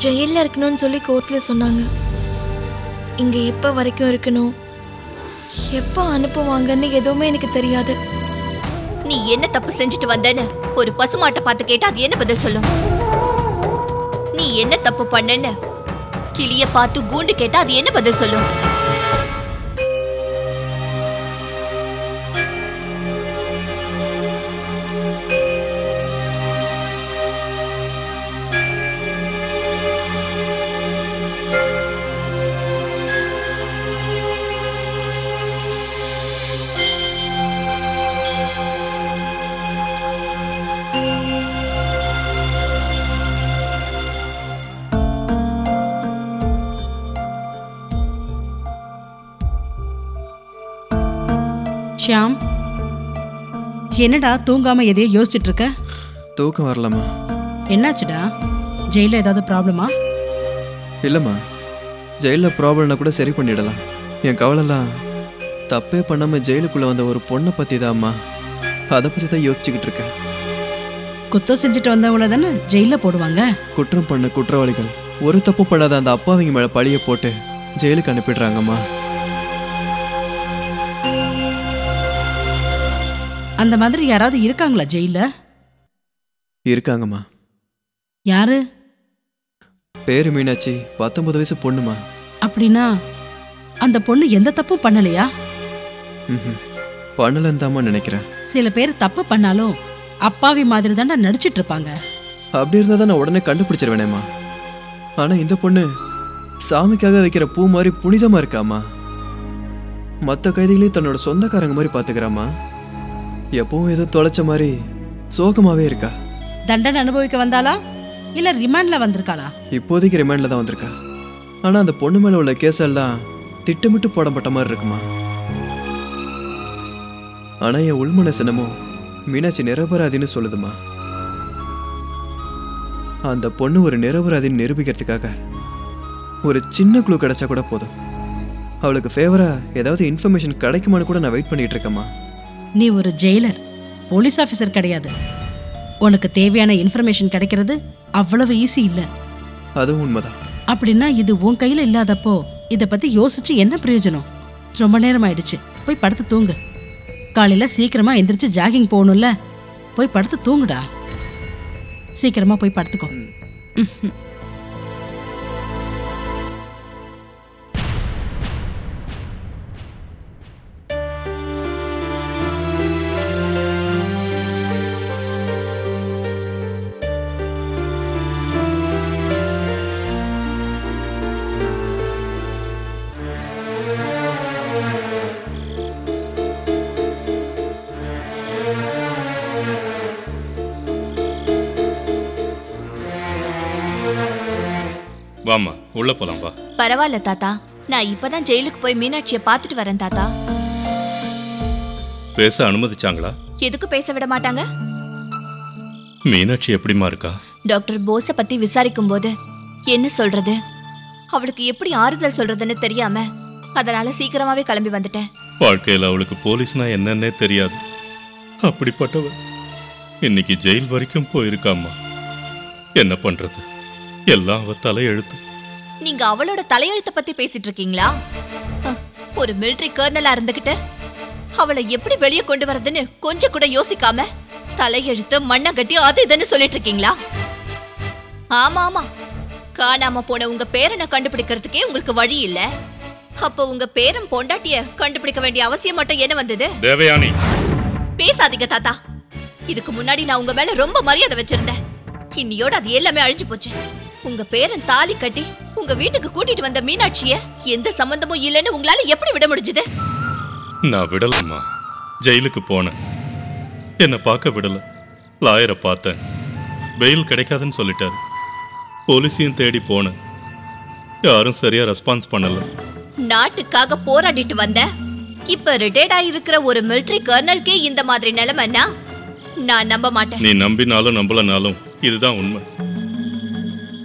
ஜெயிலில் இருக்கணும்னு சொல்லி கோர்ட்டில் சொன்னாங்க. இங்கே எப்போ வரைக்கும் இருக்கணும், எப்போ அனுப்புவாங்கன்னு எதுவுமே எனக்கு தெரியாது. நீ என்ன தப்பு செஞ்சுட்டு வந்தேன்னு ஒரு பசுமாட்டை பார்த்து கேட்டா அது என்ன பதில் சொல்லும்? நீ என்ன தப்பு பண்ணன்னு கிளிய பார்த்து கூண்டு கேட்டா அது என்ன பதில் சொல்லும்? ஷியாம், என்னடா தூங்காம எதையோ யோசிச்சுட்டு இருக்க? தூக்கம் வரலாமா? என்னாச்சுடா? ஜெயில ஏதாவது ப்ராப்ளமா? இல்லைம்மா, ஜெயிலில் ப்ராப்ளம்னா கூட சரி பண்ணிடலாம். என் கவலைலாம் தப்பே பண்ணாமல் ஜெயிலுக்குள்ளே வந்த ஒரு பொண்ணை பற்றி தான்ம்மா. அதை பற்றி தான் யோசிச்சுக்கிட்டு இருக்கேன். குத்தம் செஞ்சுட்டு வந்தவங்கள தானே ஜெயிலில் போடுவாங்க. குற்றம் பண்ண குற்றவாளிகள் ஒரு தப்பு படாத அந்த அப்பாவிங்க மேலே பழியை போட்டு ஜெயிலுக்கு அனுப்பிடுறாங்கம்மா. அந்த மாதிரி யாராவது இருக்காங்களா ஜெயில? இருக்காங்கம்மா. யாரு? பேரு மீனாட்சி, 19 வயசு பொண்ணுமா. அப்படின்னா அந்த பொண்ணு எந்த தப்பும் பண்ணலையா? பண்ணலன்னு தாம்மா நினைக்கிறேன். சில பேர் தப்பு பண்ணாலும் அப்பாவி மாதிரி தானே நடிச்சிட்டு இருப்பாங்க. அப்படி இருந்தால் தான் நான் உடனே கண்டுபிடிச்சிருவேனேம்மா. ஆனால் இந்த பொண்ணு சாமிக்காக வைக்கிற பூ மாதிரி புனிதமாக இருக்காம்மா. மற்ற கைதிகளையும் தன்னோட சொந்தக்காரங்க மாதிரி பார்த்துக்கிறாம்மா. எப்பவும் ஏதோ தொலைச்ச மாதிரி சோகமாவே இருக்கா. தண்டனை அனுபவிக்க வந்தாளா இல்ல ரிமாண்ட்ல வந்திருக்காளா? இப்போதைக்கு ரிமாண்ட்ல தான் வந்திருக்கா. ஆனா அந்த பொண்ணு மேல உள்ள கேஸ் எல்லாம் திட்டமிட்டு போடப்பட்ட மாதிரி இருக்குமா. ஆனா என் உள்மனசு என்னமோ மீனாட்சி நிரபராதின்னு சொல்லுதுமா. அந்த பொண்ணு ஒரு நிரபராதின்னு நிரூபிக்கிறதுக்காக ஒரு சின்ன குழு கிடைச்சா கூட போதும். அவளுக்கு ஃபேவரா ஏதாவது இன்ஃபர்மேஷன் கிடைக்குமான்னு கூட நான் வெயிட் பண்ணிட்டு இருக்கேம்மா. நீ ஒரு ஜெயிலர், போலீஸ் ஆஃபீஸர் கிடையாது. உனக்கு தேவையான இன்ஃபர்மேஷன் கிடைக்கிறது அவ்வளவு ஈஸி இல்ல. அதுவும் உண்மைதான். அப்படின்னா இது உன் கையில இல்லாதப்போ இத பத்தி யோசிச்சு என்ன பிரயோஜனம்? ரொம்ப நேரம் ஆயிடுச்சு, போய் படுத்து தூங்கு. காலையில சீக்கிரமா எந்திரிச்சு ஜாகிங் போகணும்ல, போய் படுத்து தூங்குடா. சீக்கிரமா போய் படுத்துக்கோ. வாமா, உள்ள போலாம் வா. பரவாயில்ல தாத்தா, நான் இப்பதான் ஜெயிலுக்கு போய் மீனாட்சியை பார்த்துட்டு வரேன் தாத்தா. பேச அனுமதிச்சாங்களா? எதுக்கு பேச விட மாட்டாங்க? மீனாட்சி எப்படிமா இருக்கா? டாக்டர் போஸை பத்தி விசாரிக்கும் போது என்ன சொல்றது, அவளுக்கு எப்படி ஆறுதல் சொல்றதுன்னு தெரியாம அதனால சீக்கிரமாவே கிளம்பி வந்துட்டேன். வாழ்க்கையில அவளுக்கு போலீஸ்னா என்னன்னே தெரியாது. அப்படிப்பட்டவ இன்னைக்கு ஜெயில் வரைக்கும் போயிருக்காம்மா. என்ன பண்றது, எல்லாம் அவ தலையெழுத்து. நீங்க அவளோட தலையெழுத்தை பத்தி பேசிட்டு இருக்கீங்களா? ஒரு மிலிட்டரி கர்னலா இருந்துகிட்டு அவளை எப்படி வெளியே கொண்டு வரதுன்னு கொஞ்சம் கூட யோசிக்காம தலையெழுத்து மண்ணை கட்டி அது இதுன்னு சொல்லிட்டு இருக்கீங்களா? ஆமா ஆமா, காணாம போன உங்க பேரனை கண்டுபிடிக்கிறதுக்கே உங்களுக்கு வழி இல்ல. அப்ப உங்க பேரன் பொண்டாட்டிய கண்டுபிடிக்க வேண்டிய அவசியம் மட்டும் என்ன வந்தது? தேவயானி, பேசாதீங்க தாத்தா. இதுக்கு முன்னாடி நான் உங்க மேல ரொம்ப மரியாதை வச்சிருந்தேன். இன்னியோட அது எல்லாமே அழிஞ்சு போச்சு. உங்க பேரன் தாலி கட்டி உங்க வீட்டுக்கு கூட்டிட்டு வந்த மீனாட்சிய எந்த சம்பந்தமும் இல்லைன்னு உங்களால எப்படி விட முடிஞ்சது? நான் விடலம்மா. ஜெயிலுக்கு போனேன், என்ன பார்க்க விடல. லாயரை பார்த்தேன், பெயில் கிடைக்காதுன்னு சொல்லிட்டாரு. போலீஸையும் தேடி போனேன், யாரும் சரியா ரெஸ்பான்ஸ் பண்ணல. நாட்டுக்காக போராடிட்டு வந்த இப்ப ரிட்டையர்ட் ஆயிருக்கிற ஒரு மிலிட்டரி கர்னலுக்கே இந்த மாதிரி நிலைமைன்னா நான் நம்ப மாட்டேன். நீ நம்பினாலும் நம்பலனாலும் இதுதான் உண்மை.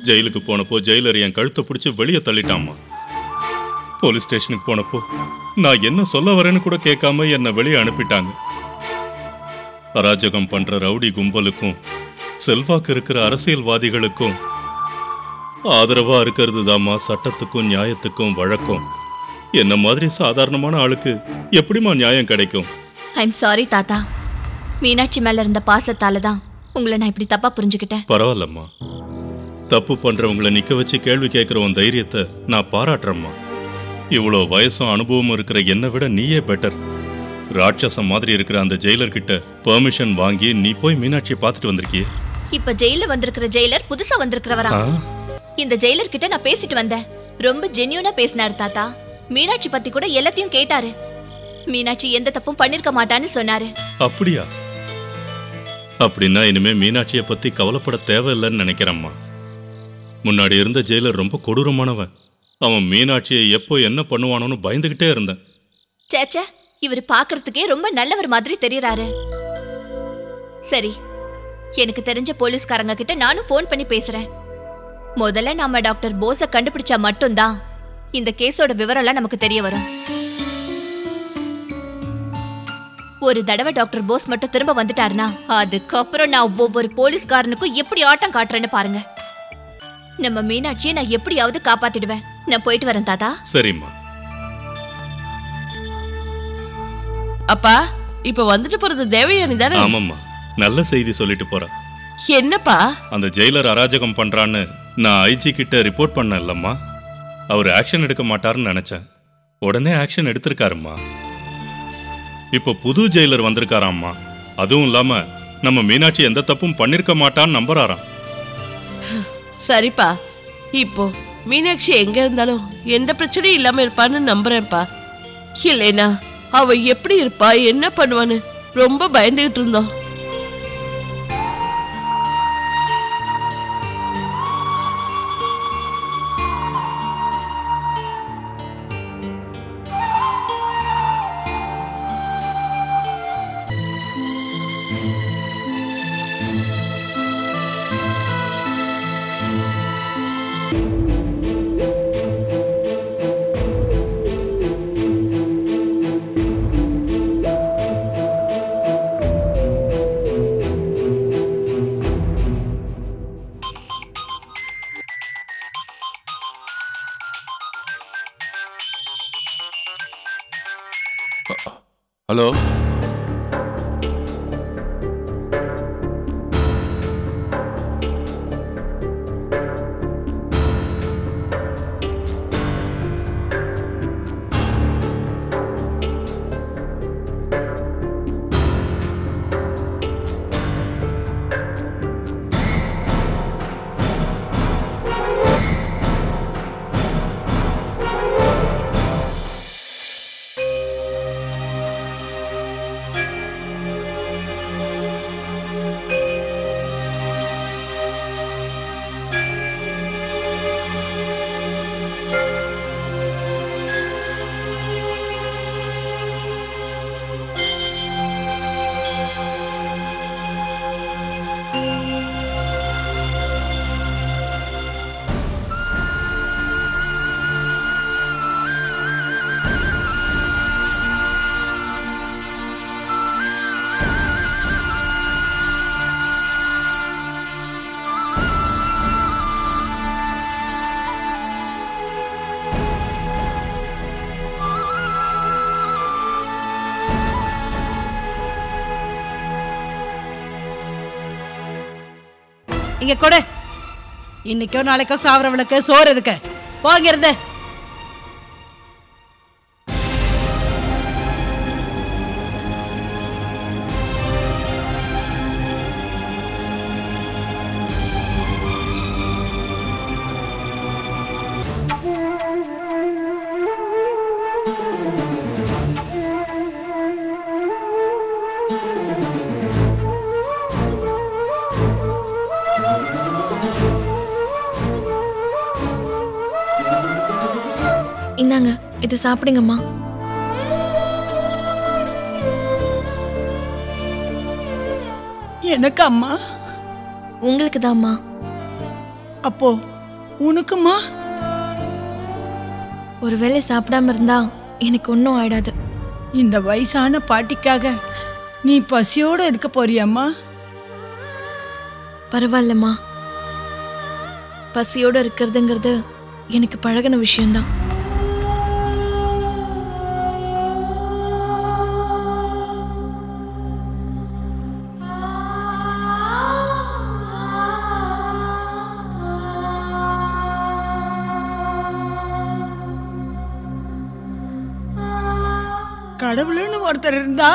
ஜெயிலுக்கு போனப்போ ஜெயிலர் என் கழுத்தை பிடிச்சி வெளியே தள்ளிட்டாம்மா. போலீஸ் ஸ்டேஷனுக்கு போனப்போ நான் என்ன சொல்ல வரேன்னு கூட கேட்காம என்னை வெளியே அனுப்பிட்டாங்க. அராஜகம் பண்ற ரவுடி கும்பலுக்கும் செல்வாக்கு இருக்கிற அரசியல்வாதிகளுக்கும் ஆதரவா இருக்கிறது தாம்மா சட்டத்துக்கும் நியாயத்துக்கும் வழக்கம். என்ன மாதிரி சாதாரணமான ஆளுக்கு எப்படிமா நியாயம் கிடைக்கும்? ஐம் சாரி தாத்தா. மீனாட்சி மேல இருந்த பாசத்தால தான் உங்களை நான் இப்படி தப்பா புரிஞ்சுக்கிட்டேன். பரவாயில்லம்மா. தப்பு பண்றவங்களை நிக்க வச்சு கேள்வி கேட்கிற உன் தைரியத்தை நான் பாராட்டுறேம்மா. இவ்வளோ வயசும் அனுபவமும் இருக்கிற என்னை விட நீயே பெட்டர். ராட்சசம் மாதிரி இருக்கிற அந்த ஜெயிலர் கிட்ட பெர்மிஷன் வாங்கி நீ போய் மீனாட்சியை பார்த்துட்டு வந்திருக்கியே. இப்ப ஜெயில வந்திருக்கிற ஜெயிலர் புதுசா வந்திருக்கிறவரா? இந்த ஜெயிலர் கிட்ட நான் பேசிட்டு வந்தேன். ரொம்ப ஜென்யூனா பேசினாரு தாத்தா. மீனாட்சி பத்தி கூட எல்லாத்தையும் கேட்டாரு. மீனாட்சி எந்த தப்பும் பண்ணிருக்க மாட்டான்னு சொன்னாரு. அப்படியா? அப்படின்னா இனிமே மீனாட்சியை பத்தி கவலைப்பட தேவையில்லைன்னு நினைக்கிறேம்மா. முன்னாடி இருந்த ஜெயிலர் ரொம்ப கொடூரமானவன். அவன் மீனாட்சியை எப்போ என்ன பண்ணுவானோன்னு பயந்துகிட்டே இருந்தேன். சேச்சே, இவர் பாக்குறதுக்கே ரொம்ப நல்லவர் மாதிரி தெரியறாரு. சரி, எனக்கு தெரிஞ்ச போலீஸ்காரங்க கிட்ட நானும் போன் பண்ணி பேசுறேன். முதல்ல நாம டாக்டர் போஸ கண்டுபிடிச்சா மட்டும்தான் இந்த கேஸோட விவரம்லாம் நமக்கு தெரிய வரும். ஒரு தடவை டாக்டர் போஸ் மட்டும் திரும்ப வந்துட்டாருன்னா அதுக்கப்புறம் நான் ஒவ்வொரு போலீஸ்காரனுக்கும் எப்படி ஆட்டம் காட்டுறேன்னு பாருங்க. நம்ம மீனாட்சியை நான் எப்படியாவது காப்பாத்திடுவேன். நான் போயிட்டு வரேன் தாத்தா. சரிம்மா. அப்பா, இப்ப வந்துட்டு போறது தேவயானி தானே? ஆமாம்மா, நல்ல செய்தி சொல்லிட்டு போற. என்னப்பா? அந்த ஜெயிலர் அராஜகம் பண்றான்னு நான் ஐஜி கிட்ட ரிப்போர்ட் பண்ண இல்லம்மா. அவர் ஆக்ஷன் எடுக்க மாட்டாருன்னு நினைச்சேன். உடனே ஆக்ஷன் எடுத்திருக்காருமா. இப்ப புது ஜெயிலர் வந்திருக்காராம்மா. அதுவும் இல்லாம நம்ம மீனாட்சி எந்த தப்பும் பண்ணிருக்க மாட்டான்னு நம்புறாராம். சரிப்பா, இப்போ மீனாட்சி எங்க இருந்தாலும் எந்த பிரச்சனையும் இல்லாம இருப்பான்னு நம்புறேன்ப்பா. இல்லைனா அவ எப்படி இருப்பா, என்ன பண்ணுவான்னு ரொம்ப பயந்துகிட்டு இருந்தோம். ஹலோ, இங்க கொடு. இன்னைக்கோ நாளைக்கோ சாவரவளுக்கு சோறு எதுக்கு? போங்க இருந்து. இந்தாங்க, இது சாப்பிடுங்கம்மா. எனக்கு அம்மா? உங்களுக்கு தாம்மா. அப்போ உனக்குமா? ஒருவேளை சாப்பிடாம இருந்தா எனக்கு ஒன்றும் ஆயிடாது. இந்த வயசான பாட்டிக்காக நீ பசியோட இருக்க போறியம்மா? பரவாயில்லம்மா. பசியோட இருக்கிறதுங்கிறது எனக்கு பழகின விஷயம்தான். கடவுள்னு ஒருத்தர் இருந்தா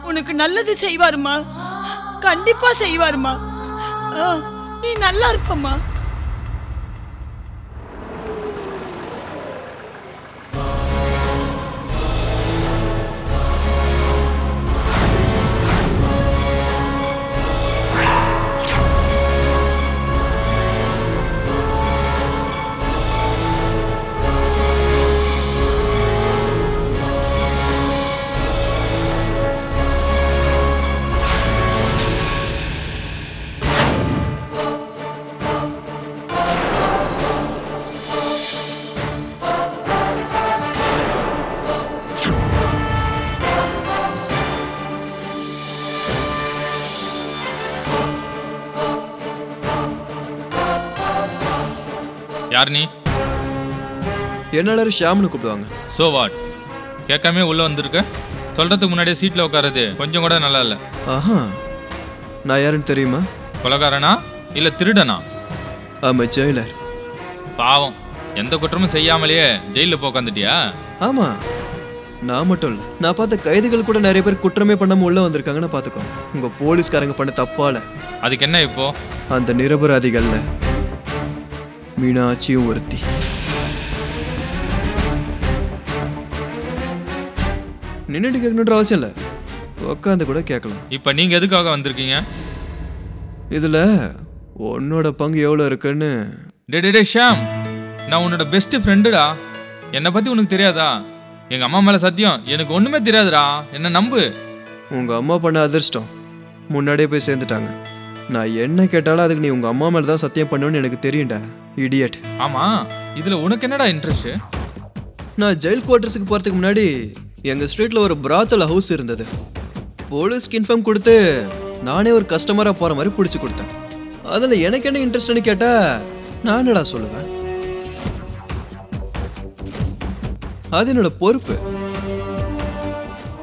உனக்கு நல்லது செய்வாருமா, கண்டிப்பா செய்வாருமா. நீ நல்லா இருப்பம்மா. யார் நீ? என்ன ஷாம்னு கூப்பிடுவாங்க. So what? கேட்காமே உள்ள வந்திருக்க. சொல்றதுக்கு முன்னாடியே சீட்ல உட்காருது கொஞ்சம் கூட நல்லா இல்ல. ஆஹா, நான் யாருன்னு தெரியுமா? கொலைகாரனா இல்ல திருடனா? ஆமா, ஜெயிலர். பாவம், எந்த குற்றமும் செய்யாமலேயே ஜெயில போய் உட்காந்துட்டியா? ஆமா, நான் மட்டும் இல்ல, நான் பார்த்த கைதிகள் கூட நிறைய பேர் குற்றமே பண்ணாம உள்ள வந்திருக்காங்கன்னு பாத்துக்கோ. உங்க போலீஸ்காரங்க பண்ண தப்பால. அதுக்கு என்ன இப்போ? அந்த நிரபராதிகள்ல மீனாட்சியும் ஒருத்தி. நின்னுட்டு கேட்கணுன்ற அவசியம் இல்ல, உட்காந்து கூட கேட்கலாம். இப்ப நீங்க எதுக்காக வந்திருக்கீங்க? இதுல உன்னோட பங்கு எவ்வளவு இருக்குன்னு. டே ஷாம், நான் உன்னோட பெஸ்ட் ஃப்ரெண்டுடா. என்னை பத்தி உனக்கு தெரியாதா? எங்க அம்மா மேல சத்தியம், எனக்கு ஒண்ணுமே தெரியாதுடா, என்ன நம்பு. உங்க அம்மா பண்ண அதிர்ஷ்டம், முன்னாடியே போய் சேர்ந்துட்டாங்க. நான் என்ன கேட்டாலும் அதுக்கு நீ உங்க அம்மா மேல தான் சத்தியம் பண்ணுவேன்னு எனக்கு தெரியும்டா, இடியட். ஆமா, இதுல உனக்கு என்னடா இன்ட்ரெஸ்ட்? நான் ஜெயில் குவார்டர்ஸுக்கு போறதுக்கு முன்னாடி எங்க ஸ்ட்ரீட்ல ஒரு பிராத்தல் ஹவுஸ் இருந்தது. போலீஸ்க்கு இன்ஃபார்ம் கொடுத்து நானே ஒரு கஸ்டமரா போற மாதிரி பிடிச்சி கொடுத்தேன். அதுல எனக்கு என்ன இன்ட்ரெஸ்ட்னு கேட்டா நான் என்னடா சொல்லுவேன்? அது என்னோட பொறுப்பு.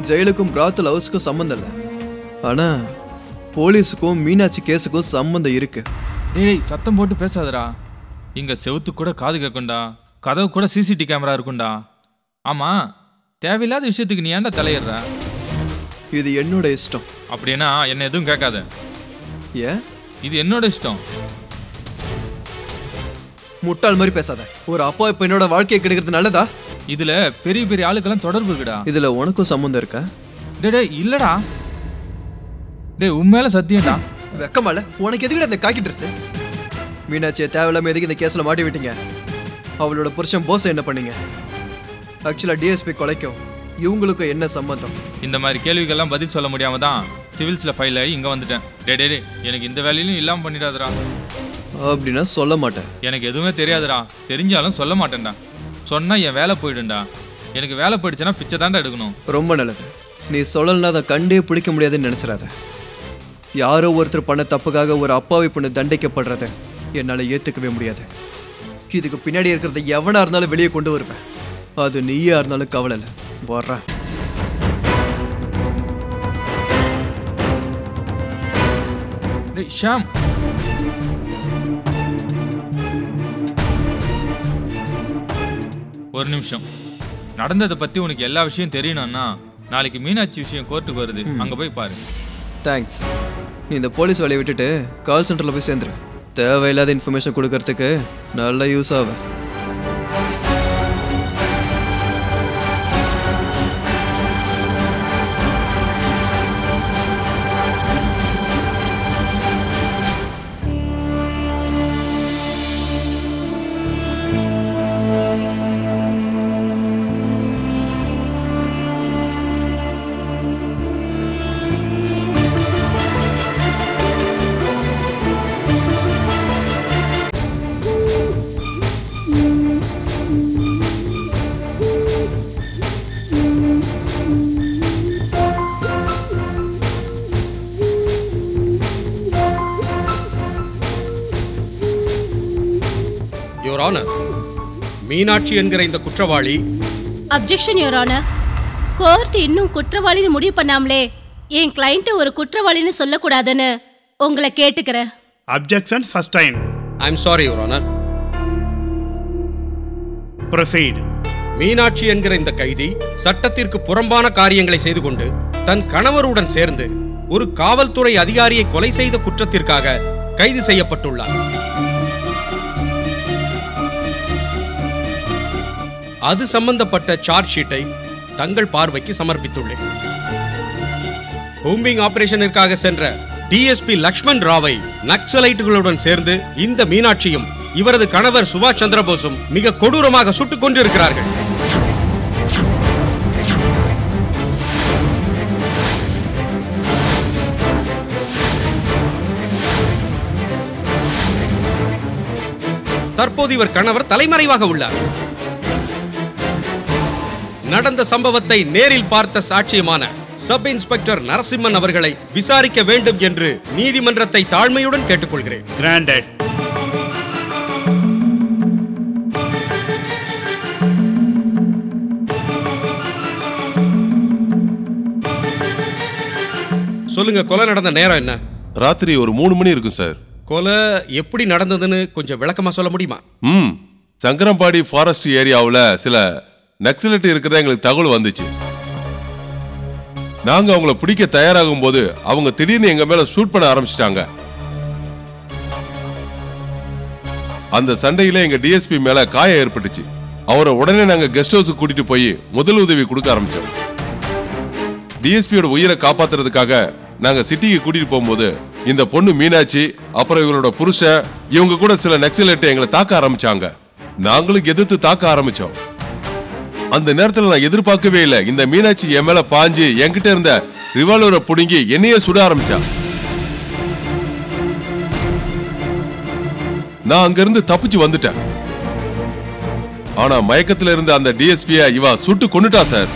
ஜெயிலுக்கும் பிராத்தல் ஹவுஸ்க்கும் சம்பந்தம் இல்லை, ஆனா போலீஸுக்கும் மீனாட்சி கேஸுக்கும் சம்பந்தம் இருக்கு. டேய் சத்தம் போட்டு பேசாதடா. இங்க செவுத்து கூட காது கேட்கும்டா, கதவு கூட சிசிடிவி கேமரா இருக்கும்டா. ஆமா, தேவையில்லாத விஷயத்துக்கு நீ ஏன்டா தலையிடுற? இது என்னோட இஷ்டம். அப்படின்னா என்ன எதுவும் கேட்காத. ஏன்? இது என்னோட இஷ்டம். முட்டாள் மாதிரி பேசாத. ஒரு அப்பா இப்ப என்னோட வாழ்க்கையை கெடுக்கிறது நல்லதா? இதுல பெரிய பெரிய ஆளுக்கெல்லாம் தொடர்பு இருக்குடா. இதுல உனக்கும் சம்பந்தம் இருக்கா? டே இல்லடா. டேய் உண்மையில சத்தியம்டா. வெக்கமால உனக்கு எதுக்கு அந்த காக்கி ட்ரெஸ்? மீனாட்சியை தேவையில்லாம எதுக்கு இந்த கேஸ்ல மாட்டி விட்டீங்க? அவளோட புருஷன் போஸ் என்ன பண்ணீங்க? ஆக்சுவலா டிஎஸ்பி கொலைக்கும் இவங்களுக்கும் என்ன சம்பந்தம்? இந்த மாதிரி கேள்விகள்லாம் பதில் சொல்ல முடியாம தான் சிவில்ஸ்ல ஃபைல் ஆகி இங்க வந்துட்டேன். டே எனக்கு இந்த வேலையிலும் இல்லாம பண்ணிடாதடா. அப்படின்னா சொல்ல மாட்டேன். எனக்கு எதுவுமே தெரியாதுடா, தெரிஞ்சாலும் சொல்ல மாட்டேன்டா. சொன்னா என் வேலை போயிடும்டா. எனக்கு வேலை போயிடுச்சுன்னா பிச்சை தாண்டா எடுக்கணும். ரொம்ப நல்லது. நீ சொல்லலன்னா அதை கண்டே பிடிக்க முடியாதுன்னு நினைச்சிடாத. யாரோ ஒருத்தர் பண்ண தப்புக்காக ஒரு அப்பாவி பொண்ணு தண்டிக்கப்படுறத என்னால ஏத்துக்கவே முடியாது. இதுக்கு பின்னாடி இருக்கிறத எவனா இருந்தாலும் வெளியே கொண்டு வருவேன். அது நீயா இருந்தாலும் கவலை இல்லை, வர்றேன். ஷாம், ஒரு நிமிஷம். நடந்ததை பத்தி உனக்கு எல்லா விஷயம் தெரியணும்னா நாளைக்கு மீனாட்சி விஷயம் கோர்ட்டுக்கு வருது, அங்க போய் பாரு. தேங்க்ஸ். நீ இந்த போலீஸ் வேலையை விட்டுட்டு கால் சென்டர்ல போய் சேர்ந்துரு. தேவையில்லாத இன்ஃபர்மேஷன் கொடுக்கறதுக்கு நல்லா யூஸ் ஆகும். மீனாட்சி என்கிற இந்த குற்றவாளி. Objection your honour. கோர்ட் இன்னும் குற்றவாளின்னு முடிவு பண்ணாமலே என் கிளையண்ட் ஒரு குற்றவாளின்னு சொல்லக்கூடாதுன்னு உங்களை கேட்டுக்கிறேன். Objection sustain. I am sorry your honour. Proceed. Meenakshi என்கிற இந்த கைதி சட்டத்திற்கு புறம்பான காரியங்களை செய்து கொண்டு தன் கணவருடன் சேர்ந்து ஒரு காவல்துறை அதிகாரியை கொலை செய்த குற்றத்திற்காக கைது செய்யப்பட்டுள்ளார். அது சம்பந்தப்பட்ட சார்ஜ் ஷீட்டை தங்கள் பார்வைக்கு சமர்ப்பித்துள்ளேன். ஹோம்பிங் ஆபரேஷனிற்காக சென்ற டிஎஸ்பி லக்ஷ்மண் ராவை நக்சலைட்டுகளுடன் சேர்ந்து இந்த மீனாட்சியும் இவரது கணவர் சுபாஷ் சந்திரபோஸும் மிக கொடூரமாக சுட்டுக் கொண்டிருக்கிறார்கள். தற்போது இவர் கணவர் தலைமறைவாக உள்ளார். நடந்த சம்பவத்தை நேரில் பார்த்த சாட்சியமான சப் இன்ஸ்பெக்டர் நரசிம்மன் அவர்களை விசாரிக்க வேண்டும் என்று நீதிமன்றத்தை தாழ்மையுடன் கேட்டுக்கொள்கிறேன். கிராண்டட். சொல்லுங்க, கொலை நடந்த நேரம் என்ன? ராத்திரி ஒரு 3 மணி இருக்கும் சார். கொலை எப்படி நடந்ததுன்னு கொஞ்சம் விளக்கமா சொல்ல முடியுமா? சங்கரம்பாடி ஃபாரஸ்ட் ஏரியாவில் சில நக்சலைட் இருக்கிறதா எங்களுக்கு தகவல் வந்துச்சு. நாங்க அவங்கள பிடிக்க தயாராகும் போது அவங்க திடீர்னு எங்க மேல ஷூட் பண்ண ஆரம்பிச்சிட்டாங்க. அந்த சண்டையில எங்க டிஎஸ்பி மேல காயம் ஏற்பட்டுச்சு. அவரை உடனே நாங்க கெஸ்ட் ஹவுஸுக்கு கூட்டிட்டு போய் முதல் உதவி கொடுக்க ஆரம்பிச்சோம். டிஎஸ்பியோட உயிரை காப்பாத்துறதுக்காக நாங்க சிட்டிக்கு கூட்டிட்டு போகும்போது இந்த பொண்ணு மீனாட்சி அப்புறம் இவங்களோட புருஷன் இவங்க கூட சில நக்சலைட் எங்களை தாக்க ஆரம்பிச்சாங்க. நாங்களும் எதிர்த்து தாக்க ஆரம்பிச்சோம். அந்த நேரத்தில் நான் எதிர்பார்க்கவே இல்லை, இந்த மீனாட்சி என் மேல பாஞ்சு என்கிட்ட இருந்த ரிவால்வரை புடுங்கி என்னையே சுட ஆரம்பிச்சா. நான் அங்கிருந்து தப்பிச்சு வந்துட்டேன். ஆனா மயக்கத்துல இருந்த அந்த டிஎஸ்பியை இவ சுட்டு கொன்னுட்டா சார்.